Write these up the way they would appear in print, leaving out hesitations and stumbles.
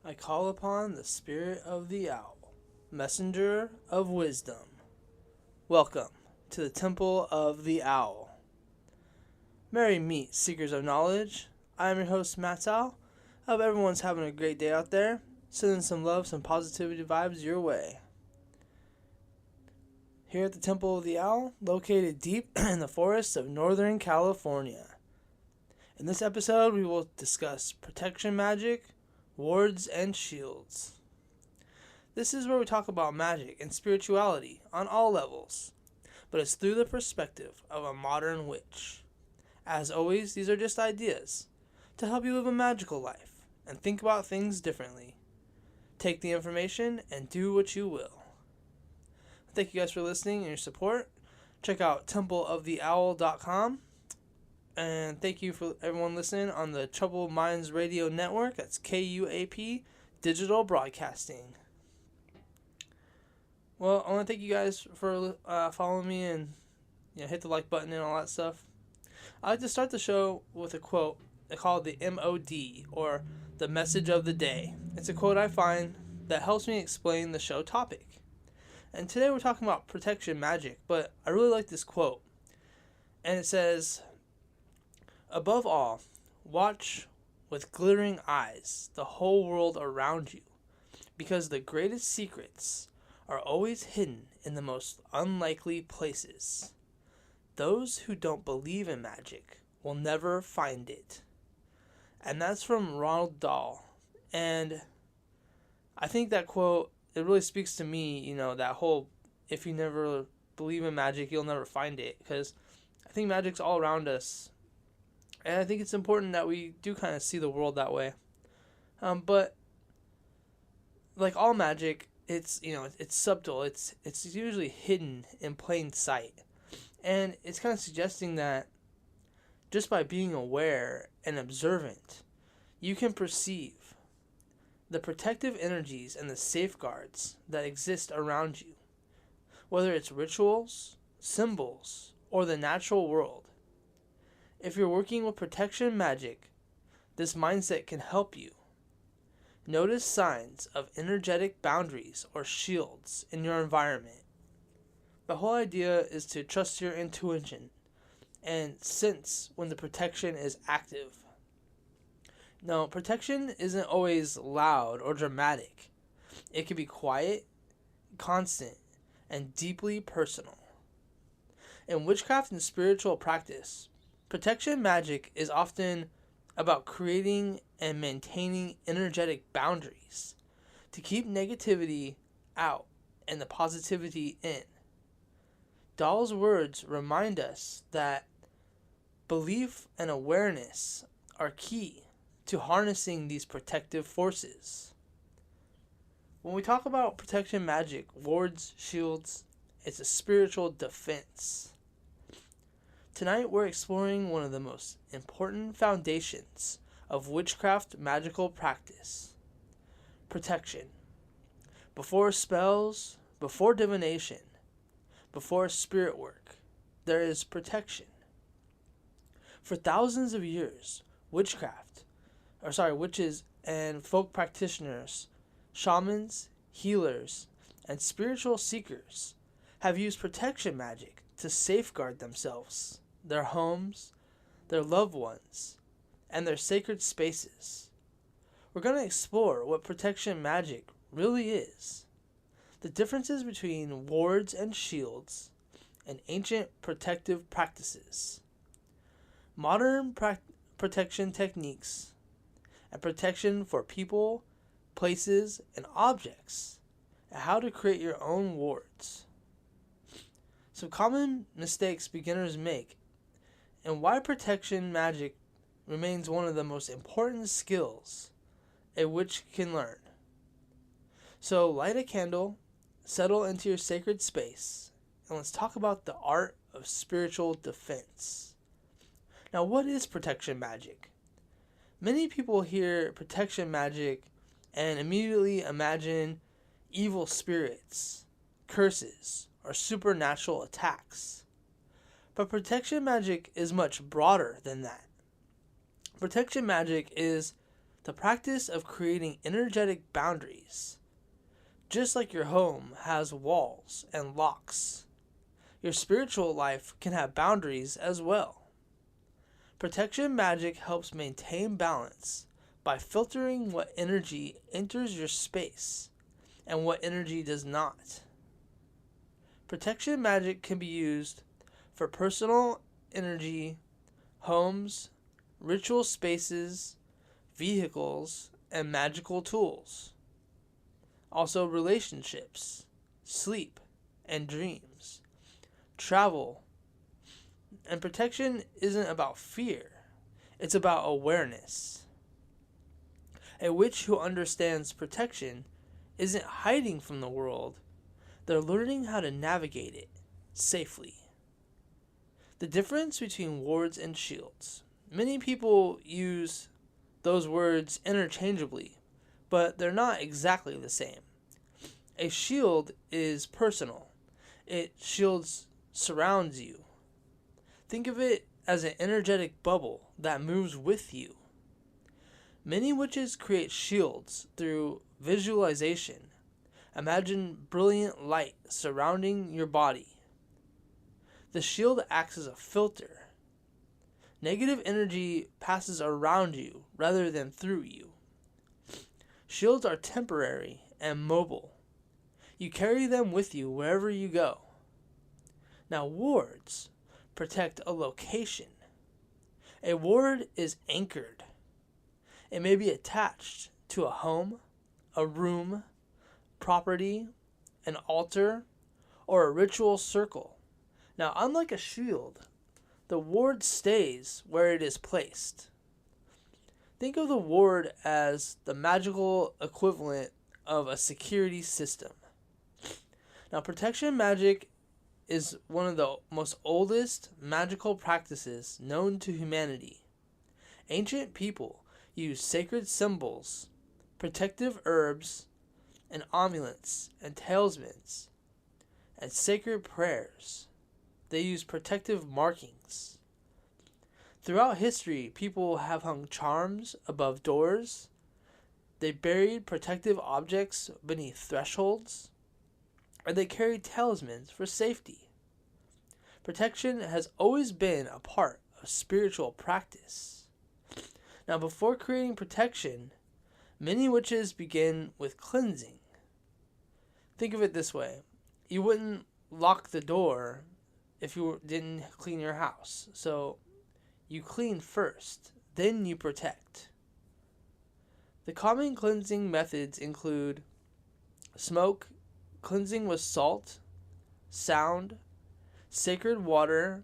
I call upon the spirit of the owl, messenger of wisdom. Welcome to the Temple of the Owl. Merry meet, seekers of knowledge. I am your host, Matt Owl. I hope everyone's having a great day out there. Sending some love, some positivity vibes your way. Here at the Temple of the Owl, located deep in the forests of Northern California. In this episode, we will discuss protection magic, wards, and shields. This is where we talk about magic and spirituality on all levels, but it's through the perspective of a modern witch. As always, these are just ideas to help you live a magical life and think about things differently. Take the information and do what you will. Thank you guys for listening and your support. Check out TempleOfTheOwl.com. And thank you for everyone listening on the Troubled Minds Radio Network. That's KUAP Digital Broadcasting. Well, I want to thank you guys for following me and hit the like button and all that stuff. I like to start the show with a quote. They call it the MOD, or the message of the day. It's a quote I find that helps me explain the show topic. And today we're talking about protection magic, but I really like this quote. And it says, "Above all, watch with glittering eyes the whole world around you, because the greatest secrets are always hidden in the most unlikely places. Those who don't believe in magic will never find it." And that's from Ronald Dahl. And I think that quote, it really speaks to me, that whole, if you never believe in magic, you'll never find it. Because I think magic's all around us. And I think it's important that we do kind of see the world that way. But like all magic, it's subtle. It's usually hidden in plain sight. And it's kind of suggesting that just by being aware and observant, you can perceive the protective energies and the safeguards that exist around you, whether it's rituals, symbols, or the natural world. If you're working with protection magic, this mindset can help you. Notice signs of energetic boundaries or shields in your environment. The whole idea is to trust your intuition and sense when the protection is active. Now, protection isn't always loud or dramatic. It can be quiet, constant, and deeply personal. In witchcraft and spiritual practice, protection magic is often about creating and maintaining energetic boundaries to keep negativity out and the positivity in. Dahl's words remind us that belief and awareness are key to harnessing these protective forces. When we talk about protection magic, wards, shields, it's a spiritual defense. Tonight we're exploring one of the most important foundations of witchcraft magical practice: protection. Before spells, before divination, before spirit work, there is protection. For thousands of years, witches and folk practitioners, shamans, healers, and spiritual seekers have used protection magic to safeguard themselves, their homes, their loved ones, and their sacred spaces. We're going to explore what protection magic really is, the differences between wards and shields, and ancient protective practices, modern protection techniques, and protection for people, places, and objects, and how to create your own wards. Some common mistakes beginners make, and why protection magic remains one of the most important skills a witch can learn. So light a candle, settle into your sacred space, and let's talk about the art of spiritual defense. Now, what is protection magic? Many people hear protection magic and immediately imagine evil spirits, curses, or supernatural attacks. But protection magic is much broader than that. Protection magic is the practice of creating energetic boundaries. Just like your home has walls and locks, your spiritual life can have boundaries as well. Protection magic helps maintain balance by filtering what energy enters your space and what energy does not. Protection magic can be used for personal energy, homes, ritual spaces, vehicles, and magical tools. Also relationships, sleep and dreams, travel. And protection isn't about fear, it's about awareness. A witch who understands protection isn't hiding from the world, they're learning how to navigate it safely. The difference between wards and shields. Many people use those words interchangeably, but they're not exactly the same. A shield is personal. It surrounds you. Think of it as an energetic bubble that moves with you. Many witches create shields through visualization. Imagine brilliant light surrounding your body. The shield acts as a filter. Negative energy passes around you rather than through you. Shields are temporary and mobile. You carry them with you wherever you go. Now, wards protect a location. A ward is anchored. It may be attached to a home, a room, property, an altar, or a ritual circle. Now, unlike a shield, the ward stays where it is placed. Think of the ward as the magical equivalent of a security system. Now, protection magic is one of the most oldest magical practices known to humanity. Ancient people used sacred symbols, protective herbs, and amulets and talismans, and sacred prayers. They used protective markings. Throughout history, people have hung charms above doors. They buried protective objects beneath thresholds, and they carried talismans for safety. Protection has always been a part of spiritual practice. Now, before creating protection, many witches begin with cleansing. Think of it this way. You wouldn't lock the door if you didn't clean your house. So you clean first, then you protect. The common cleansing methods include smoke, cleansing with salt, sound, sacred water,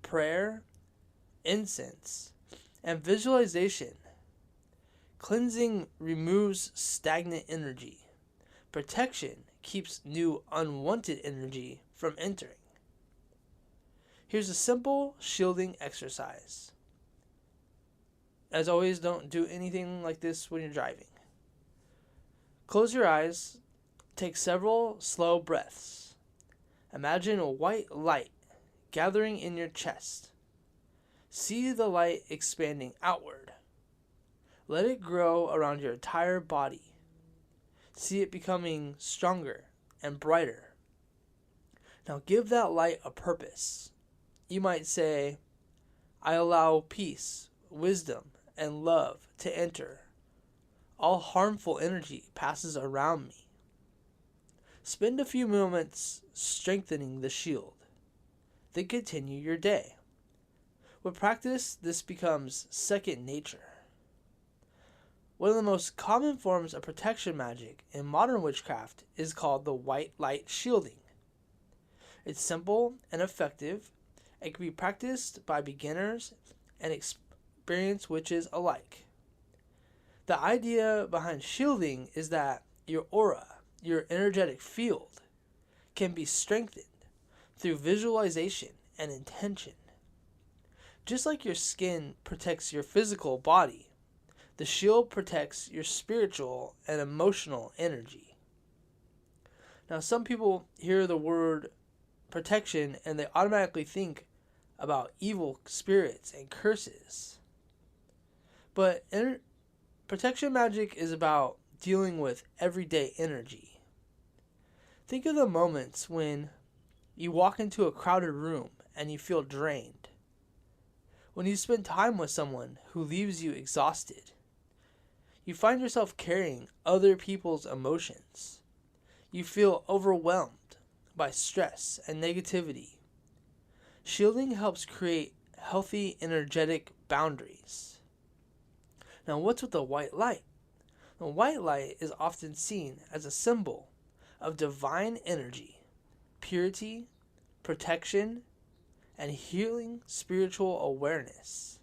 prayer, incense, and visualization. Cleansing removes stagnant energy. Protection keeps new unwanted energy from entering. Here's a simple shielding exercise. As always, don't do anything like this when you're driving. Close your eyes. Take several slow breaths. Imagine a white light gathering in your chest. See the light expanding outward. Let it grow around your entire body. See it becoming stronger and brighter. Now give that light a purpose. You might say, I allow peace, wisdom, and love to enter. All harmful energy passes around me. Spend a few moments strengthening the shield. Then continue your day. With practice, this becomes second nature. One of the most common forms of protection magic in modern witchcraft is called the white light shielding. It's simple and effective and can be practiced by beginners and experienced witches alike. The idea behind shielding is that your aura, your energetic field, can be strengthened through visualization and intention. Just like your skin protects your physical body, the shield protects your spiritual and emotional energy. Now, some people hear the word protection and they automatically think about evil spirits and curses. But Protection magic is about dealing with everyday energy. Think of the moments when you walk into a crowded room and you feel drained. When you spend time with someone who leaves you exhausted. You find yourself carrying other people's emotions. You feel overwhelmed by stress and negativity. Shielding helps create healthy, energetic boundaries. Now, what's with the white light? The white light is often seen as a symbol of divine energy, purity, protection, and healing spiritual awareness.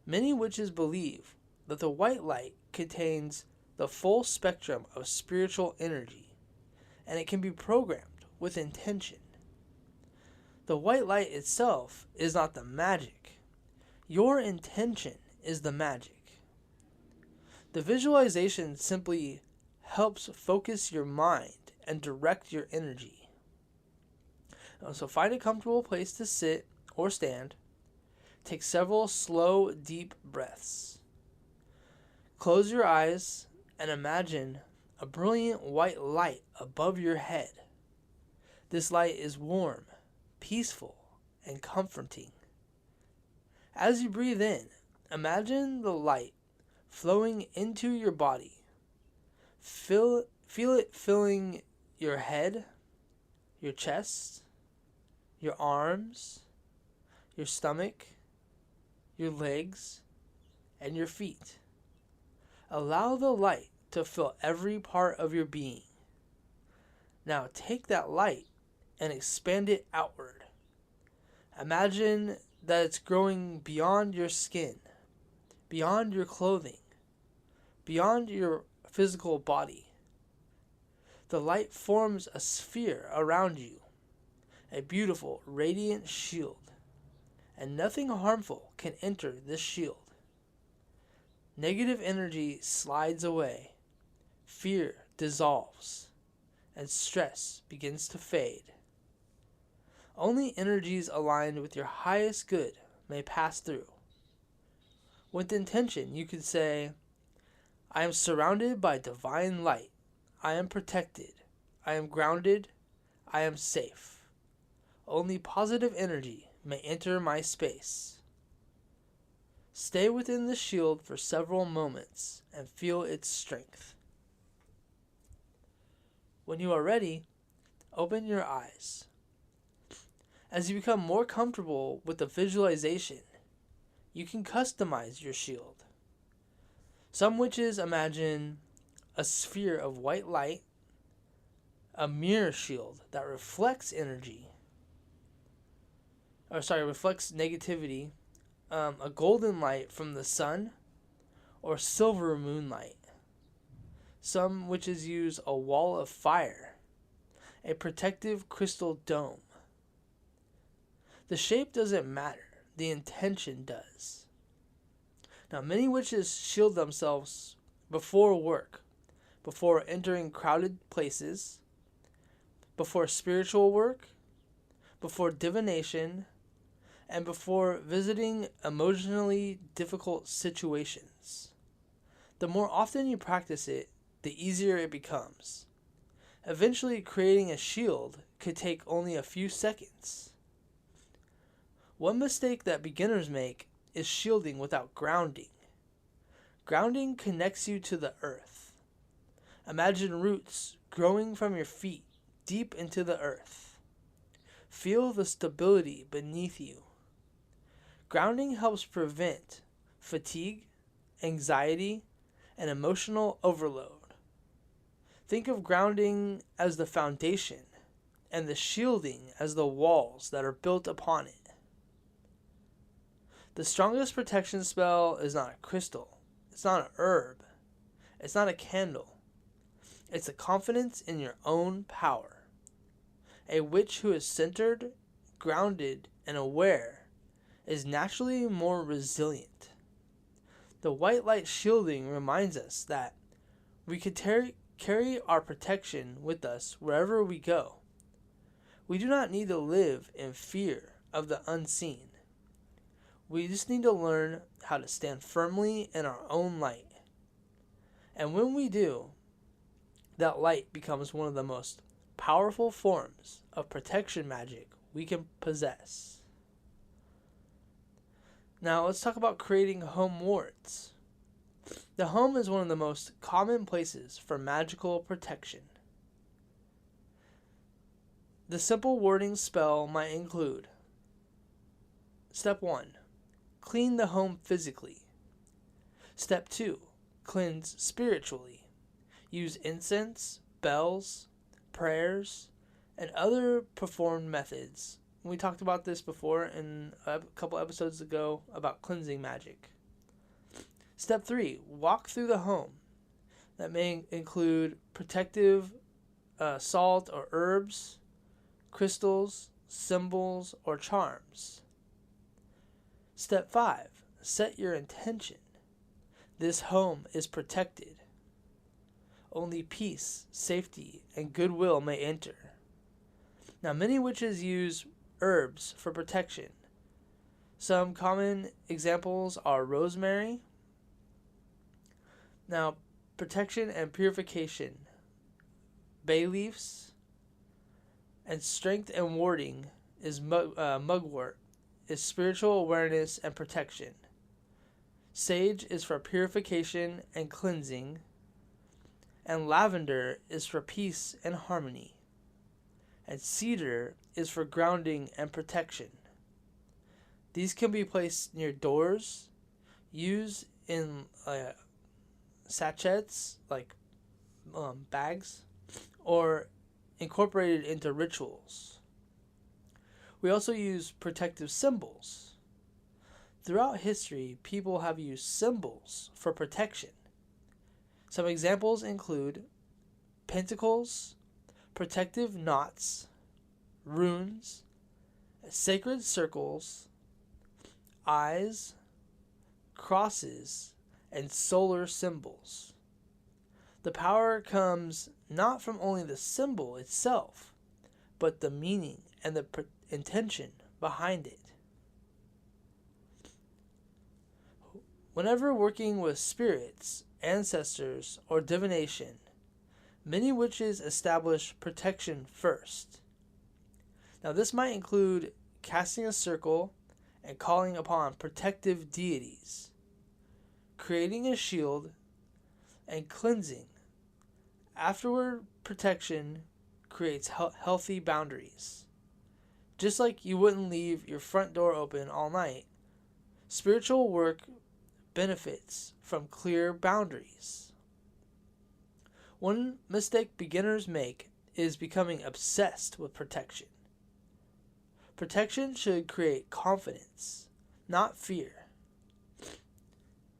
Many witches believe that the white light contains the full spectrum of spiritual energy, and it can be programmed with intention. The white light itself is not the magic. Your intention is the magic. The visualization simply helps focus your mind and direct your energy. So find a comfortable place to sit or stand. Take several slow, deep breaths. Close your eyes and imagine a brilliant white light above your head. This light is warm, peaceful, and comforting. As you breathe in, imagine the light flowing into your body. Feel it filling your head, your chest, your arms, your stomach, your legs, and your feet. Allow the light to fill every part of your being. Now take that light and expand it outward. Imagine that it's growing beyond your skin, beyond your clothing, beyond your physical body. The light forms a sphere around you, a beautiful, radiant shield, and nothing harmful can enter this shield. Negative energy slides away, fear dissolves, and stress begins to fade. Only energies aligned with your highest good may pass through. With intention, you could say, I am surrounded by divine light. I am protected. I am grounded. I am safe. Only positive energy may enter my space. Stay within the shield for several moments and feel its strength. When you are ready, open your eyes. As you become more comfortable with the visualization, you can customize your shield. Some witches imagine a sphere of white light, a mirror shield that reflects negativity, a golden light from the sun, or silver moonlight. Some witches use a wall of fire, a protective crystal dome. The shape doesn't matter, the intention does. Now, many witches shield themselves before work, before entering crowded places, before spiritual work, before divination, and before visiting emotionally difficult situations. The more often you practice it, the easier it becomes. Eventually, creating a shield could take only a few seconds. One mistake that beginners make is shielding without grounding. Grounding connects you to the earth. Imagine roots growing from your feet deep into the earth. Feel the stability beneath you. Grounding helps prevent fatigue, anxiety, and emotional overload. Think of grounding as the foundation and the shielding as the walls that are built upon it. The strongest protection spell is not a crystal. It's not an herb. It's not a candle. It's a confidence in your own power. A witch who is centered, grounded, and aware is naturally more resilient. The white light shielding reminds us that we could carry our protection with us wherever we go. We do not need to live in fear of the unseen. We just need to learn how to stand firmly in our own light. And when we do, that light becomes one of the most powerful forms of protection magic we can possess. Now let's talk about creating home wards. The home is one of the most common places for magical protection. The simple warding spell might include: Step 1. Clean the home physically. Step 2. Cleanse spiritually. Use incense, bells, prayers, and other performed methods. We talked about this before in a couple episodes ago about cleansing magic. Step 3. Walk through the home. That may include protective salt or herbs, crystals, symbols, or charms. Step 5. Set your intention. This home is protected. Only peace, safety, and goodwill may enter. Now, many witches use herbs for protection. Some common examples are rosemary. Now, protection and purification, bay leaves, and strength and warding is mugwort, is spiritual awareness and protection. Sage is for purification and cleansing, and lavender is for peace and harmony, and cedar is for grounding and protection. These can be placed near doors, used in sachets, like bags, or incorporated into rituals. We also use protective symbols. Throughout history, people have used symbols for protection. Some examples include pentacles, protective knots, runes, sacred circles, eyes, crosses, and solar symbols. The power comes not from only the symbol itself, but the meaning and the intention behind it. Whenever working with spirits, ancestors, or divination, many witches establish protection first. Now, this might include casting a circle and calling upon protective deities, creating a shield, and cleansing. Afterward, protection creates healthy boundaries. Just like you wouldn't leave your front door open all night, spiritual work benefits from clear boundaries. One mistake beginners make is becoming obsessed with protection. Protection should create confidence, not fear.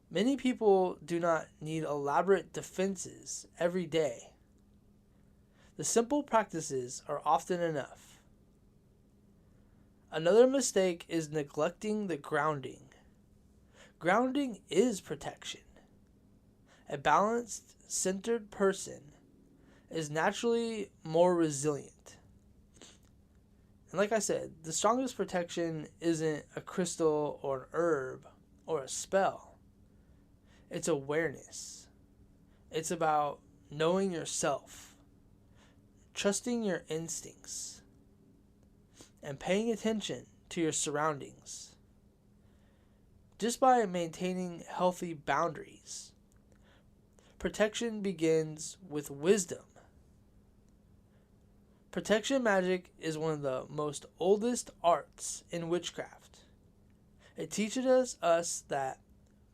Many people do not need elaborate defenses every day. The simple practices are often enough. Another mistake is neglecting the grounding. Grounding is protection. A balanced, centered person is naturally more resilient. And like I said, the strongest protection isn't a crystal or an herb or a spell. It's awareness. It's about knowing yourself, trusting your instincts, and paying attention to your surroundings. Just by maintaining healthy boundaries, protection begins with wisdom. Protection magic is one of the most oldest arts in witchcraft. It teaches us that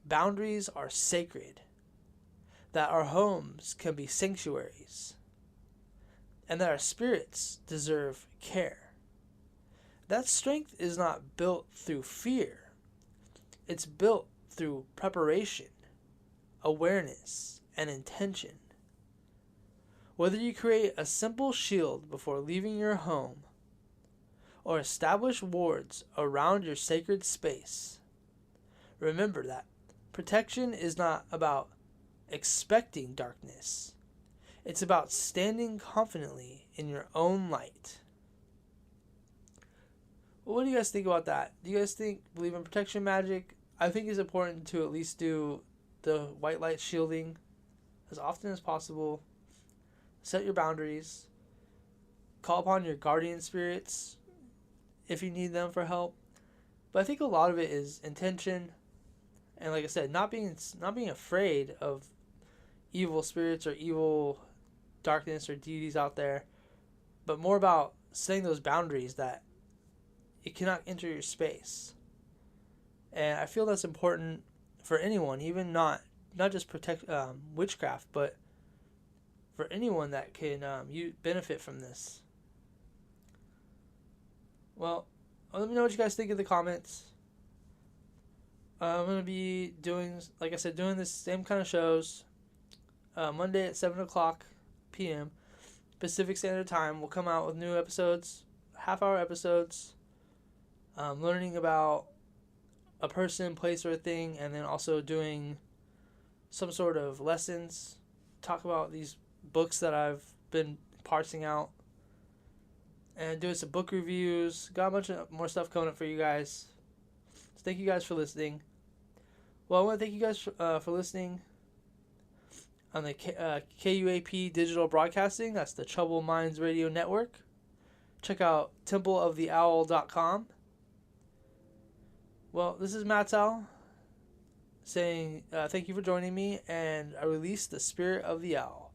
boundaries are sacred, that our homes can be sanctuaries, and that our spirits deserve care. That strength is not built through fear. It's built through preparation, awareness, and intention. Whether you create a simple shield before leaving your home, or establish wards around your sacred space, remember that protection is not about expecting darkness. It's about standing confidently in your own light. What do you guys think about that? Do you guys believe in protection magic? I think it's important to at least do the white light shielding as often as possible. Set your boundaries. Call upon your guardian spirits if you need them for help. But I think a lot of it is intention, and like I said, not being afraid of evil spirits or evil darkness or deities out there, but more about setting those boundaries that it cannot enter your space. And I feel that's important for anyone, even not just protect witchcraft, but for anyone that can you benefit from this. Well, let me know what you guys think in the comments. I'm going to be doing, like I said, doing this same kind of shows Monday at 7 o'clock p.m. Pacific Standard Time. We'll come out with new episodes, half-hour episodes, learning about a person, place, or a thing, and then also doing some sort of lessons, talk about these books that I've been parsing out, and doing some book reviews. Got a bunch of more stuff coming up for you guys. So thank you guys for listening. Well, I want to thank you guys for listening on the KUAP Digital Broadcasting. That's the Troubled Minds Radio Network. Check out TempleOfTheOwl.com. Well, this is Matt's Owl saying thank you for joining me, and I release the spirit of the owl.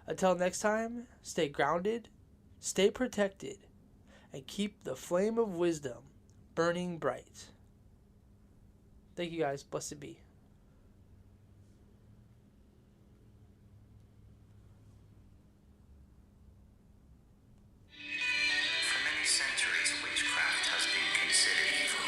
Until next time, stay grounded, stay protected, and keep the flame of wisdom burning bright. Thank you guys. Blessed be. For many centuries, witchcraft has been considered evil,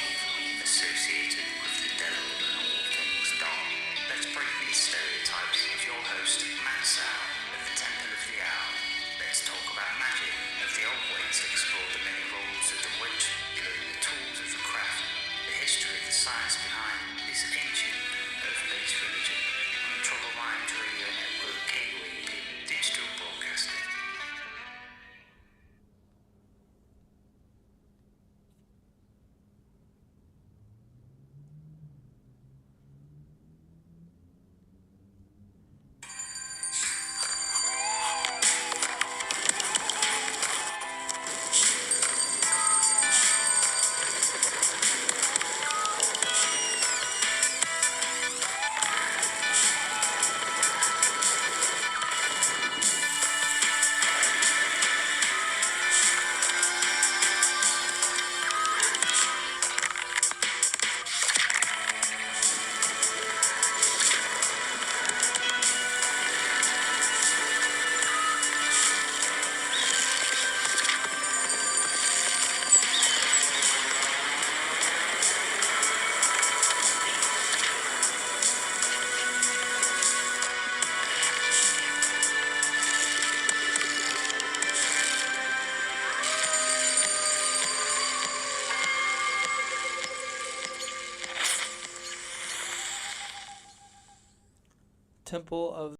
associated with the devil and all things dark. Let's break these stereotypes with your host, Matt Sow, at the Temple of the Owl. Let's talk about magic of the old ways, explore the many roles of the witch, including the tools of the craft, the history of the science behind this ancient earth-based religion on the Troubled Minds Radio Network, KUAP Digital Broadcasting. Temple of